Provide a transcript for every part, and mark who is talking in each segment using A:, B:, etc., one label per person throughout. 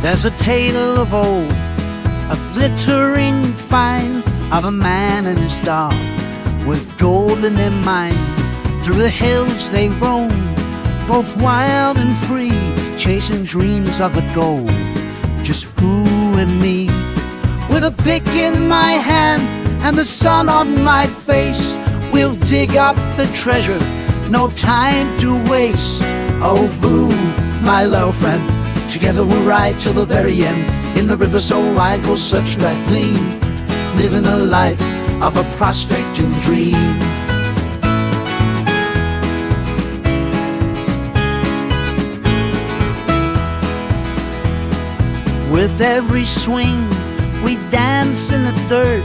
A: There's a tale of old, a glittering find of a man and his dog with gold in their mind. Through the hills they roam, both wild and free, chasing dreams of the gold, just who and me. With a pick in my hand and the sun on my face, we'll dig up the treasure, no time to waste. Oh boo, my little friend, together we'll ride till the very end. In the river so wide we'll search for that gleam, living a life of a prospecting dream. With every swing we dance in the dirt,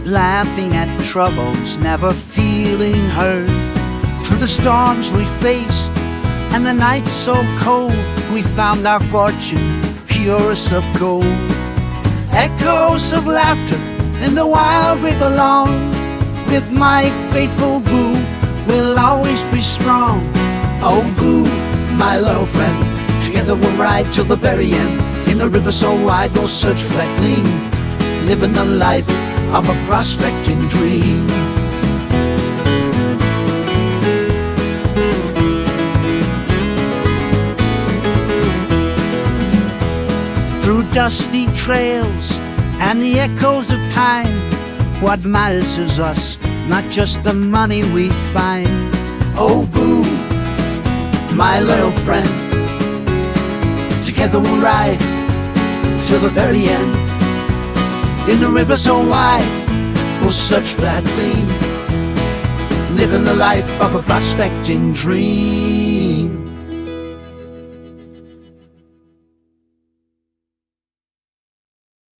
A: laughing at troubles, never feeling hurt. Through the storms we faced and the nights so cold, we found our fortune, purest of gold. Echoes of laughter in the wild we belong. With my faithful boo, we'll always be strong. Oh boo, my little friend, together we'll ride till the very end. In the river so wide we'll search for that gleam, living the life of a prospecting dream. Through dusty trails and the echoes of time, what matters is us, not just the money we find. Oh boo, my little friend, together we'll ride till the very end. In the river so wide we'll search for that gleam, living the life of a prospecting dream.